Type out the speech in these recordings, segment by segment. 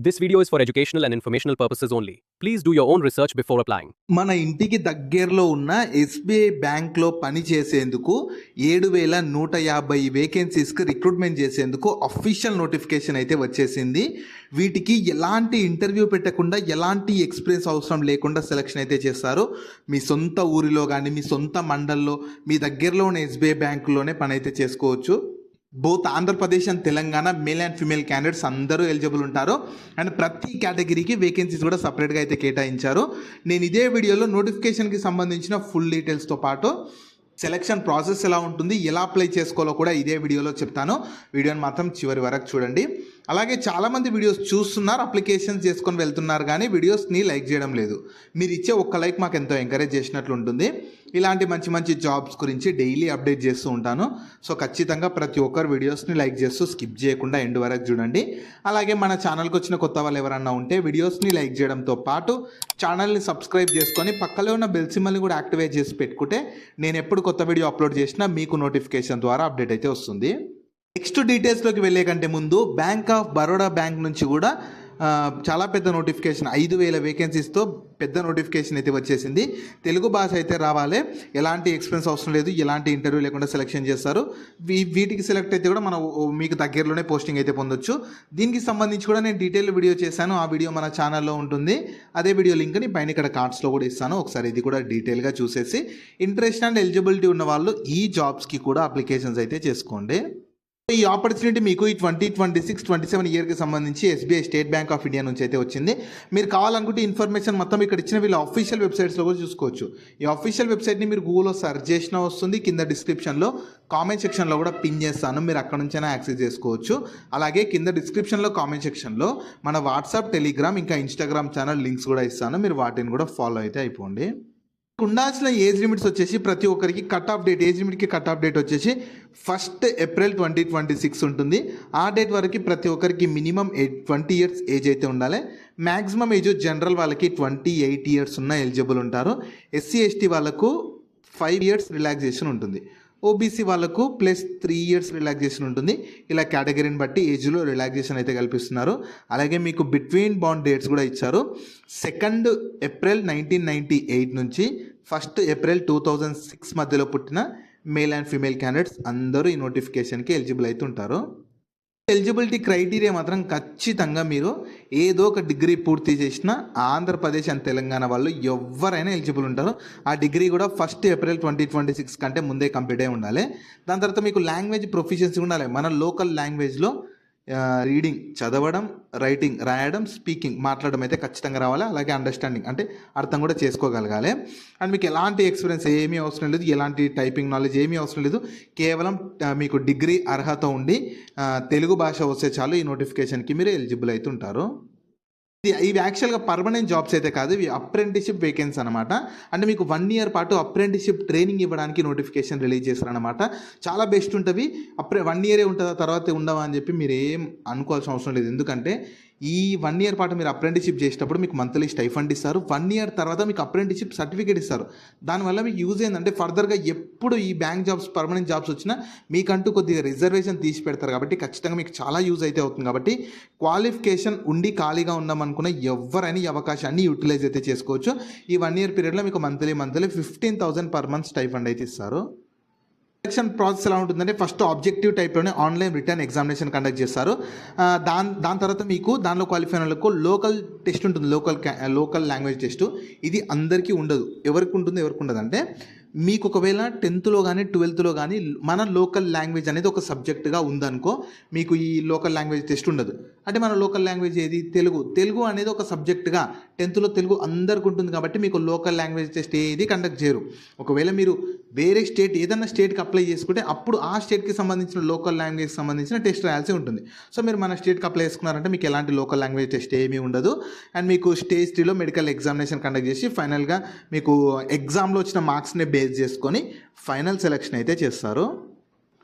This video is for educational and informational purposes only. Please do your own research before applying. మన ఇంటికి దగ్గరలో ఉన్న SBI బ్యాంక్లో పని చేసేందుకు 7,150 వేకెన్సీస్కి రిక్రూట్మెంట్ చేసేందుకు అఫీషియల్ నోటిఫికేషన్ అయితే వచ్చేసింది. వీటికి ఎలాంటి ఇంటర్వ్యూ పెట్టకుండా ఎలాంటి ఎక్స్పీరియన్స్ అవసరం లేకుండా సెలక్షన్ అయితే చేస్తారు. మీ సొంత ఊరిలో కానీ మీ సొంత మండల్లో మీ దగ్గరలో ఉన్న ఎస్బీఐ బ్యాంకులోనే పని అయితే చేసుకోవచ్చు. Both Andhra Pradesh and Telangana male and female candidates అందరూ ఎలిజిబుల్ ఉంటారు. అండ్ ప్రతి కేటగిరీకి వేకెన్సీస్ కూడా సపరేట్గా అయితే కేటాయించారు. నేను ఇదే వీడియోలో నోటిఫికేషన్కి సంబంధించిన ఫుల్ డీటెయిల్స్తో పాటు సెలక్షన్ ప్రాసెస్ ఎలా ఉంటుంది, ఎలా అప్లై చేసుకోవాలో కూడా ఇదే వీడియోలో చెప్తాను. వీడియోని మాత్రం చివరి వరకు చూడండి. అలాగే చాలామంది వీడియోస్ చూస్తున్నారు, అప్లికేషన్స్ చేసుకొని వెళ్తున్నారు, కానీ వీడియోస్ని లైక్ చేయడం లేదు. మీరు ఇచ్చే ఒక్క లైక్ మాకు ఎంతో ఎంకరేజ్ చేసినట్లు ఉంటుంది. ఇలాంటి మంచి మంచి జాబ్స్ గురించి డైలీ అప్డేట్ చేస్తూ ఉంటాను. సో ఖచ్చితంగా ప్రతి ఒక్కరు వీడియోస్ని లైక్ చేస్తూ స్కిప్ చేయకుండా ఎండ్ వరకు చూడండి. అలాగే మన ఛానల్కి వచ్చిన కొత్త వాళ్ళు ఎవరన్నా ఉంటే వీడియోస్ని లైక్ చేయడంతో పాటు ఛానల్ని సబ్స్క్రైబ్ చేసుకొని పక్కలో ఉన్న బెల్ సింబల్ని కూడా యాక్టివేట్ చేసి పెట్టుకుంటే నేను ఎప్పుడు కొత్త వీడియో అప్లోడ్ చేసినా మీకు నోటిఫికేషన్ ద్వారా అప్డేట్ అయితే వస్తుంది. నెక్స్ట్ డీటెయిల్స్లోకి వెళ్ళే కంటే ముందు బ్యాంక్ ఆఫ్ బరోడా బ్యాంక్ నుంచి కూడా చాలా పెద్ద నోటిఫికేషన్ 5,000 వేకెన్సీస్తో పెద్ద నోటిఫికేషన్ అయితే వచ్చేసింది. తెలుగు భాష అయితే రావాలి, ఎలాంటి ఎక్స్పీరియన్స్ అవసరం లేదు, ఎలాంటి ఇంటర్వ్యూ లేకుండా సెలెక్షన్ చేస్తారు. వీటికి సెలెక్ట్ అయితే కూడా మనం మీకు దగ్గరలోనే పోస్టింగ్ అయితే పొందొచ్చు. దీనికి సంబంధించి కూడా నేను డీటెయిల్ వీడియో చేశాను, ఆ వీడియో మన ఛానల్లో ఉంటుంది. అదే వీడియో లింక్ని పైన ఇక్కడ కార్డ్స్లో కూడా ఇస్తాను, ఒకసారి ఇది కూడా డీటెయిల్గా చూసేసి ఇంట్రెస్ట్ అండ్ ఎలిజిబిలిటీ ఉన్న వాళ్ళు ఈ జాబ్స్కి కూడా అప్లికేషన్స్ అయితే చేసుకోండి. ఈ ఆపర్చునిటీ మీకు ఈ 2026-27 ఇయర్కి సంబంధించి SBI state bank of India నుంచి అయితే వచ్చింది. మీరు కావాలనుకుంటే ఇన్ఫర్మేషన్ మొత్తం ఇక్కడ ఇచ్చిన వీళ్ళ అఫీషియల్ వెబ్సైట్స్లో కూడా చూసుకోవచ్చు. ఈ అఫీషియల్ వెబ్సైట్ని మీరు గూగుల్లో సెర్చ్ చేసినా వస్తుంది, కింద డిస్క్రిప్షన్లో కామెంట్ సెక్షన్లో కూడా పిన్ చేస్తాను, మీరు అక్కడ నుంచైనా యాక్సెస్ చేసుకోవచ్చు. అలాగే కింద డిస్క్రిప్షన్లో కామెంట్ సెక్షన్లో మన వాట్సాప్, టెలిగ్రామ్ ఇంకా ఇన్స్టాగ్రామ్ ఛానల్ లింక్స్ కూడా ఇస్తాను, మీరు వాటిని కూడా ఫాలో అయితే అయిపోండి. ఉండాల్సిన ఏజ్ లిమిట్స్ వచ్చేసి ప్రతి ఒక్కరికి కట్ ఆఫ్ డేట్, ఏజ్ లిమిట్కి కట్ ఆఫ్ డేట్ వచ్చేసి 1 ఏప్రిల్ 2026 ఉంటుంది. ఆ డేట్ వరకు ప్రతి ఒక్కరికి మినిమం 20 ఇయర్స్ ఏజ్ అయితే ఉండాలి. మ్యాక్సిమం ఏజ్ జనరల్ వాళ్ళకి 28 ఇయర్స్ ఉన్న ఎలిజిబుల్ ఉంటారు. ఎస్సీ ఎస్టీ వాళ్ళకు 5 ఇయర్స్ రిలాక్సేషన్ ఉంటుంది. ఓబీసీ వాళ్ళకు +3 ఇయర్స్ రిలాక్సేషన్ ఉంటుంది. ఇలా కేటగిరీని బట్టి ఏజ్లో రిలాక్సేషన్ అయితే కల్పిస్తున్నారు. అలాగే మీకు బిట్వీన్ బాండ్ డేట్స్ కూడా ఇచ్చారు. 2 ఏప్రిల్ 1998 నుంచి 1 ఏప్రిల్ 2006 మధ్యలో పుట్టిన మేల్ అండ్ ఫీమేల్ క్యాండిడేట్స్ అందరూ ఈ నోటిఫికేషన్కి ఎలిజిబుల్ అయితే ఉంటారు. ఎలిజిబిలిటీ క్రైటీరియా మాత్రం ఖచ్చితంగా మీరు ఏదో ఒక డిగ్రీ పూర్తి చేసిన ఆంధ్రప్రదేశ్ అండ్ తెలంగాణ వాళ్ళు ఎవరైనా ఎలిజిబుల్ ఉంటారు. ఆ డిగ్రీ కూడా 1 ఏప్రిల్ 2026 కంటే ముందే కంప్లీట్ అయి ఉండాలి. దాని తర్వాత మీకు లాంగ్వేజ్ ప్రొఫిషియన్సీ ఉండాలి. మన లోకల్ లాంగ్వేజ్లో రీడింగ్, చదవడం, రైటింగ్, రాయడం, స్పీకింగ్, మాట్లాడడం అయితే ఖచ్చితంగా రావాలి. అలాగే అండర్స్టాండింగ్ అంటే అర్థం కూడా చేసుకోగలగాలి. అండ్ మీకు ఎలాంటి ఎక్స్పీరియన్స్ ఏమీ అవసరం లేదు, ఎలాంటి టైపింగ్ నాలెడ్జ్ ఏమీ అవసరం లేదు. కేవలం మీకు డిగ్రీ అర్హత ఉండి తెలుగు భాష వస్తే చాలు, ఈ నోటిఫికేషన్కి మీరు ఎలిజిబుల్ అయితే ఉంటారు. ఇవి యాక్చువల్గా పర్మనెంట్ జాబ్స్ అయితే కాదు, ఇవి అప్రెంటిస్షిప్ వేకెన్సీ అనమాట. అంటే మీకు 1 ఇయర్ పాటు అప్రెంటిస్షిప్ ట్రైనింగ్ ఇవ్వడానికి నోటిఫికేషన్ రిలీజ్ చేస్తారనమాట. చాలా బెస్ట్ ఉంటుంది. 1 ఇయరే ఉంటుందా, తర్వాత ఉండవా అని చెప్పి మీరు ఏం అనుకోవాల్సిన అవసరం లేదు. ఎందుకంటే ఈ 1 ఇయర్ పాటు మీరు అప్రెంటిస్షిప్ చేసేటప్పుడు మీకు మంత్లీ స్టైఫండ్ ఇస్తారు. 1 ఇయర్ తర్వాత మీకు అప్రెంటిస్షిప్ సర్టిఫికేట్ ఇస్తారు. దానివల్ల మీకు యూజ్ ఏంటంటే ఫర్దర్గా ఎప్పుడు ఈ బ్యాంక్ జాబ్స్, పర్మనెంట్ జాబ్స్ వచ్చినా మీకంటూ కొద్దిగా రిజర్వేషన్ తీసి పెడతారు. కాబట్టి ఖచ్చితంగా మీకు చాలా యూజ్ అయితే అవుతుంది. కాబట్టి క్వాలిఫికేషన్ ఉండి ఖాళీగా ఉన్నామనుకున్న ఎవరైనా ఈ అవకాశాన్ని యూటిలైజ్ అయితే చేసుకోవచ్చు. ఈ 1 ఇయర్ పీరియడ్లో మీకు మంత్లీ 15,000 పర్ మంత్ స్టైఫండ్ అయితే ఇస్తారు. సెలక్షన్ ప్రాసెస్ ఎలా ఉంటుందంటే ఫస్ట్ ఆబ్జెక్టివ్ టైప్లోనే ఆన్లైన్ రిటర్న్ ఎగ్జామినేషన్ కండక్ట్ చేస్తారు. దాని తర్వాత మీకు దానిలో క్వాలిఫై అయిన వాళ్ళకు లోకల్ టెస్ట్ ఉంటుంది, లోకల్ లాంగ్వేజ్ టెస్ట్. ఇది అందరికీ ఉండదు. ఎవరికి ఉంటుంది, ఎవరికి ఉండదు అంటే మీకు ఒకవేళ 10th కానీ 12th కానీ మన లోకల్ లాంగ్వేజ్ అనేది ఒక సబ్జెక్టుగా ఉందనుకో, మీకు ఈ లోకల్ లాంగ్వేజ్ టెస్ట్ ఉండదు. అంటే మన లోకల్ లాంగ్వేజ్ ఏది, తెలుగు అనేది ఒక సబ్జెక్టుగా 10th తెలుగు అందరికి ఉంటుంది. కాబట్టి మీకు లోకల్ లాంగ్వేజ్ టెస్ట్ ఏది కండక్ట్ చేయరు. ఒకవేళ మీరు వేరే స్టేట్, ఏదన్నా స్టేట్కి అప్లై చేసుకుంటే అప్పుడు ఆ స్టేట్కి సంబంధించిన లోకల్ లాంగ్వేజ్కి సంబంధించిన టెస్ట్ రాయాల్సి ఉంటుంది. సో మీరు మన స్టేట్కి అప్లై చేసుకున్నారంటే మీకు ఎలాంటి లోకల్ లాంగ్వేజ్ టెస్ట్ ఏమీ ఉండదు. అండ్ మీకు స్టేజ్ 3లో మెడికల్ ఎగ్జామినేషన్ కండక్ట్ చేసి ఫైనల్గా మీకు ఎగ్జామ్లో వచ్చిన మార్క్స్ని బేస్ చేసుకొని ఫైనల్ సెలెక్షన్ అయితే చేస్తారు.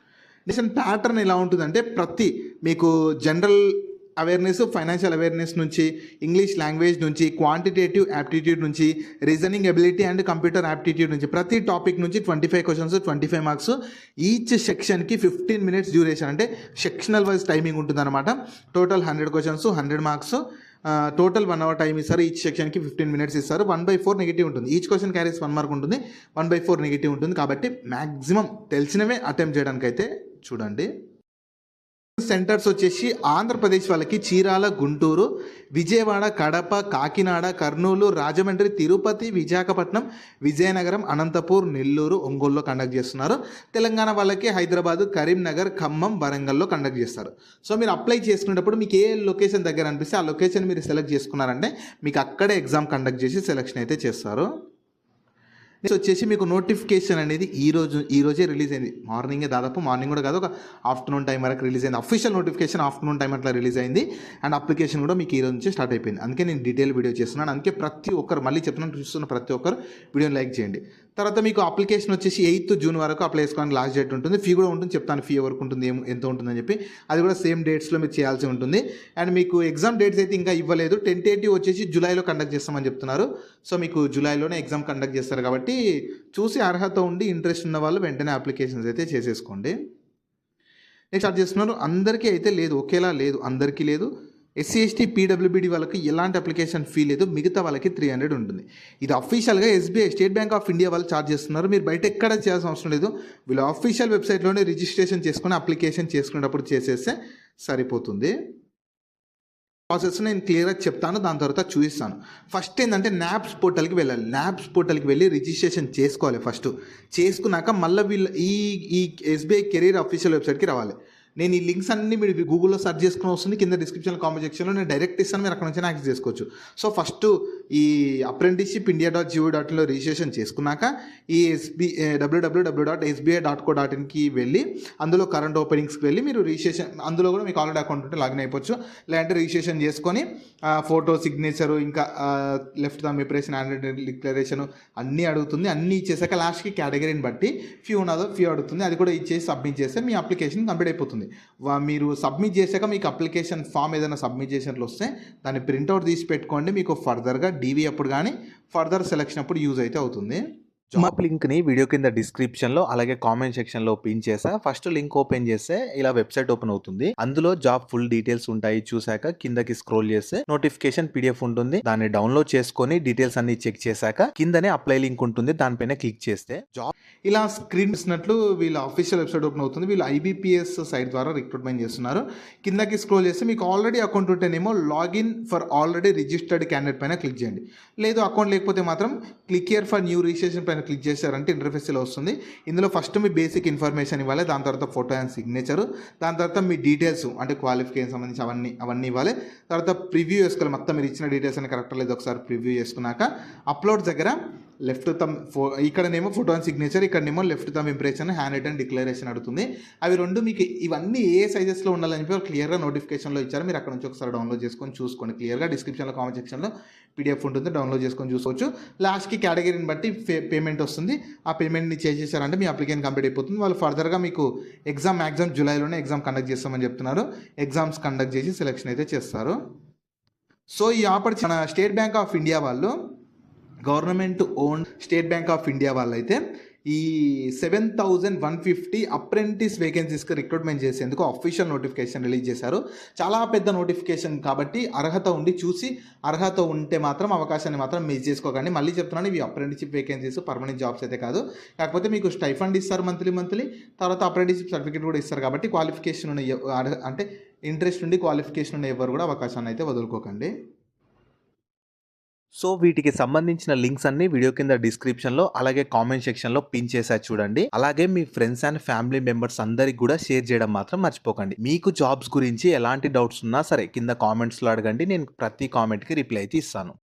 ప్యాటర్న్ ఎలా ఉంటుందంటే ప్రతి మీకు జనరల్ అవేర్నెస్, ఫైనాన్షియల్ అవేర్నెస్ నుంచి, ఇంగ్లీష్ లాంగ్వేజ్ నుంచి, క్వాంటిటేటివ్ యాప్టిట్యూడ్ నుంచి, reasoning ability and computer aptitude నుంచి ప్రతి టాపిక్ నుంచి 25 క్వశ్చన్స్, 25 మార్క్స్. ఈచ్ సెక్షన్కి 15 మినిట్స్ డ్యూరేషన్, అంటే సెక్షనల్ వైజ్ టైమింగ్ ఉంటుందన్నమాట. Total 100 questions, 100 marks. Total 1 hour time ఇస్తారు. ఈచ్ సెక్షన్కి 15 మినిట్స్ ఇస్తారు. 1/4 నెగిటివ్ ఉంటుంది. ఈచ్ క్వశ్చన్ క్యారీస్ 1 మార్క్ ఉంటుంది. 1/4 నెగిటివ్ ఉంటుంది. కాబట్టి మ్యాక్సిమం తెలిసినవే అటెంప్ట్ చేయడానికైతే చూడండి. సెంటర్స్ వచ్చేసి ఆంధ్రప్రదేశ్ వాళ్ళకి చీరాల, గుంటూరు, విజయవాడ, కడప, కాకినాడ, కర్నూలు, రాజమండ్రి, తిరుపతి, విశాఖపట్నం, విజయనగరం, అనంతపూర్, నెల్లూరు, ఒంగోలులో కండక్ట్ చేస్తున్నారు. తెలంగాణ వాళ్ళకి హైదరాబాద్, కరీంనగర్, ఖమ్మం, వరంగల్లో కండక్ట్ చేస్తారు. సో మీరు అప్లై చేసుకునేటప్పుడు మీకు ఏ లొకేషన్ దగ్గర అనిపిస్తే ఆ లొకేషన్ మీరు సెలెక్ట్ చేసుకున్నారంటే మీకు అక్కడే ఎగ్జామ్ కండక్ట్ చేసి సెలెక్షన్ అయితే చేస్తారు. నెక్స్ట్ వచ్చేసి మీకు నోటిఫికేషన్ అనేది ఈరోజే రిలీజ్ అయింది. మార్నింగ్ కూడా కాదు, ఒక ఆఫ్టర్నూన్ టైం వరకు రిలీజ్ అయింది. అఫీషియల్ నోటిఫికేషన్ ఆఫ్టర్నూన్ టైం అట్లా రిలీజ్ అయింది. అండ్ అప్లికేషన్ కూడా మీకు ఈ రోజు నుంచి స్టార్ట్ అయిపోయింది. అందుకే నేను డీటెయిల్ వీడియో చేస్తున్నాను. అందుకే ప్రతి ఒక్కరు, మళ్ళీ చెప్తున్నాను, చూస్తున్న ప్రతి ఒక్కరు వీడియోని లైక్ చేయండి. తర్వాత మీకు అప్లికేషన్ వచ్చేసి 8th జూన్ వరకు అప్లై చేసుకోవడానికి లాస్ట్ డేట్ ఉంటుంది. ఫీ కూడా ఉంటుంది, చెప్తాను ఫీ ఎవరికి ఉంటుంది, ఎంత ఉంటుందని చెప్పి. అది కూడా సేమ్ డేట్స్లో మీరు చేయాల్సి ఉంటుంది. అండ్ మీకు ఎగ్జామ్ డేట్స్ అయితే ఇంకా ఇవ్వలేదు. టెంటేటివ్ వచ్చేసి జూలైలో కండక్ట్ చేస్తామని చెప్తున్నారు. సో మీకు జూలైలోనే ఎగ్జామ్ కండక్ట్ చేస్తారు కాబట్టి చూసి అర్హత ఉండి ఇంట్రెస్ట్ ఉన్న వాళ్ళు వెంటనే అప్లికేషన్స్ అయితే చేసేసుకోండి. నెక్స్ట్ స్టార్ట్ చేస్తున్నారు. అందరికీ అయితే లేదు, ఒకేలా లేదు, అందరికీ లేదు. ఎస్సీ, ఎస్టీ, పీడబ్ల్యూబీడీ వాళ్ళకి ఎలాంటి అప్లికేషన్ ఫీ లేదు. మిగతా వాళ్ళకి 300 ఉంటుంది. ఇది అఫీషియల్గా SBI, state bank of India వాళ్ళు ఛార్జ్ చేస్తున్నారు. మీరు బయట ఎక్కడ చేయాల్సిన అవసరం లేదు. వీళ్ళు అఫీషియల్ వెబ్సైట్లోనే రిజిస్ట్రేషన్ చేసుకుని అప్లికేషన్ చేసుకునేటప్పుడు చేసేస్తే సరిపోతుంది. ప్రాసెస్ నేను క్లియర్గా చెప్తాను, దాని తర్వాత చూపిస్తాను. ఫస్ట్ ఏంటంటే నాప్స్ పోర్టల్కి వెళ్ళాలి. నాప్స్ పోర్టల్కి వెళ్ళి రిజిస్ట్రేషన్ చేసుకోవాలి. ఫస్ట్ చేసుకున్నాక మళ్ళీ వీళ్ళు ఈ ఎస్బీఐ కెరీర్ అఫీషియల్ వెబ్సైట్కి రావాలి. నేను ఈ లింక్స్ అన్ని మీరు గూగుల్లో సెర్చ్ చేసుకుని వస్తుంది. కింద డిస్క్రిప్షన్, కామెంట్ సెక్షన్లో నేను డైరెక్ట్ ఇస్తాను, మీరు అక్కడ నుంచి యాక్సెస్ చేసుకోవచ్చు. సో ఫస్ట్ ఈ అప్రెంటిస్షిప్ india.gov.inలో రిజిస్ట్రేషన్ చేసుకున్నాక ఈ www.sbi.co.inకి వెళ్ళి అందులో కరెంట్ ఓపెనింగ్స్కి వెళ్ళి మీరు రిజిస్ట్రేషన్, అందులో కూడా మీకు ఆల్రెడీ అకౌంట్ ఉంటే లాగిన్ అయిపోవచ్చు. లేదంటే రిజిస్ట్రేషన్ చేసుకొని ఫోటో, సిగ్నేచరు, ఇంకా left thumb impression, hand declaration అన్నీ అడుగుతుంది. అన్నీ ఇచ్చేసాక లాస్ట్కి కేటగిరీని బట్టి ఫీ ఉన్నదో ఫీ అడుగుతుంది. అది కూడా ఇచ్చేసి సబ్మిట్ చేస్తే మీ అప్లికేషన్ కంప్లీట్ అయిపోతుంది. మీరు సబ్మిట్ చేశాక మీకు అప్లికేషన్ ఫామ్ ఏదైనా సబ్మిట్ చేసినట్లు వస్తే దాన్ని ప్రింట్అవుట్ తీసి పెట్టుకోండి. మీకు ఫర్దర్గా డీవీ అప్పుడు కానీ ఫర్దర్ సెలక్షన్ అప్పుడు యూజ్ అయితే అవుతుంది. జాబ్ లింక్ని వీడియో కింద డిస్క్రిప్షన్లో అలాగే కామెంట్ సెక్షన్లో పిన్ చేసా. ఫస్ట్ లింక్ ఓపెన్ చేస్తే ఇలా వెబ్సైట్ ఓపెన్ అవుతుంది. అందులో జాబ్ ఫుల్ డీటెయిల్స్ ఉంటాయి. చూసాక కిందకి స్క్రోల్ చేస్తే నోటిఫికేషన్ పీడిఎఫ్ ఉంటుంది. దాన్ని డౌన్లోడ్ చేసుకొని డీటెయిల్స్ అన్ని చెక్ చేశాక కిందనే అప్లై లింక్ ఉంటుంది. దానిపైన క్లిక్ చేస్తే జాబ్ ఇలా స్క్రీన్ ఇచ్చినట్లు వీళ్ళ అఫీషియల్ వెబ్సైట్ ఓపెన్ అవుతుంది. వీళ్ళు IBPS సైట్ ద్వారా రిక్రూట్మెంట్ చేస్తున్నారు. కిందకి స్క్రోల్ చేస్తే మీకు ఆల్రెడీ అకౌంట్ ఉంటేనేమో login for already registered candidate పైన క్లిక్ చేయండి. లేదు అకౌంట్ లేకపోతే మాత్రం click here for new registration పైన క్లిక్ చేశారంటే ఇంటర్ఫేస్ ఇలా వస్తుంది. ఇందులో ఫస్ట్ మీ బేసిక్ ఇన్ఫర్మేషన్ ఇవ్వాలి. దాని తర్వాత ఫోటో అండ్ సిగ్నేచరు, దాని తర్వాత మీ డీటెయిల్స్ అంటే క్వాలిఫికేషన్ సంబంధించి అవన్నీ ఇవ్వాలి. తర్వాత ప్రివ్యూ చేసుకోవాలి. మొత్తం మీరు ఇచ్చిన డీటెయిల్స్ అని కరెక్ట్ లేదు ఒకసారి ప్రివ్యూ చేసుకున్నాక అప్లోడ్ దగ్గర లెఫ్ట్ థంబ్ ఇక్కడనేమో ఫోటో అండ్ సిగ్నేచర్, ఇక్కడనేమో left thumb impression, hand written declaration అడుగుతుంది. అవి రెండు మీకు ఇవన్నీ ఏ సైజెస్లో ఉండాలని చెప్పి క్లియర్గా నోటిఫికేషన్లో ఇచ్చారు. మీరు అక్కడ నుంచి ఒకసారి డౌన్లోడ్ చేసుకొని చూసుకోండి. క్లియర్గా డిస్క్రిప్షన్లో, కామెంట్ సెక్షన్లో PDF ఉంటుంది, డౌన్లోడ్ చేసుకొని చూసుకోవచ్చు. లాస్ట్కి కేటగిరీని బట్టి పేమెంట్ వస్తుంది. ఆ పేమెంట్ని చేసేసారంటే మీ అప్లికేషన్ కంప్లీట్ అయిపోతుంది. వాళ్ళు ఫర్దర్గా మీకు మ్యాక్సిమం జూలైలోనే ఎగ్జామ్ కండక్ట్ చేస్తామని చెప్తున్నారు. ఎగ్జామ్స్ కండక్ట్ చేసి సెలెక్షన్ అయితే చేస్తారు. సో ఈ ఆపర్చునిటీ మన స్టేట్ బ్యాంక్ ఆఫ్ ఇండియా వాళ్ళు, government own state bank of India వాళ్ళు అయితే ఈ 7,150 అప్రెంటిస్ వేకెన్సీస్కి రిక్రూట్మెంట్ చేసేందుకు అఫీషియల్ నోటిఫికేషన్ రిలీజ్ చేశారు. చాలా పెద్ద నోటిఫికేషన్ కాబట్టి అర్హత ఉండి చూసి, అర్హత ఉంటే మాత్రం అవకాశాన్ని మాత్రం మిస్ చేసుకోకండి. మళ్ళీ చెప్తున్నాను, ఇవి అప్రెంటిస్షిప్ వేకెన్సీస్, పర్మనెంట్ జాబ్స్ అయితే కాదు. కాకపోతే మీకు స్టైఫండ్ ఇస్తారు మంత్లీ, తర్వాత అప్రెంటిస్షిప్ సర్టిఫికేట్ కూడా ఇస్తారు. కాబట్టి క్వాలిఫికేషన్ ఉన్న అంటే ఇంట్రెస్ట్ ఉండి క్వాలిఫికేషన్ ఉన్న ఎవరు కూడా అవకాశాన్ని అయితే వదులుకోకండి. సో వీటికి సంబంధించిన లింక్స్ అన్ని వీడియో కింద డిస్క్రిప్షన్లో అలాగే కామెంట్ సెక్షన్లో పిన్ చేసా చూడండి. అలాగే మీ ఫ్రెండ్స్ అండ్ ఫ్యామిలీ మెంబర్స్ అందరికి కూడా షేర్ చేయడం మాత్రం మర్చిపోకండి. మీకు జాబ్స్ గురించి ఎలాంటి డౌట్స్ ఉన్నా సరే కింద కామెంట్స్లో అడగండి. నేను ప్రతి కామెంట్కి రిప్లై అయితే ఇస్తాను.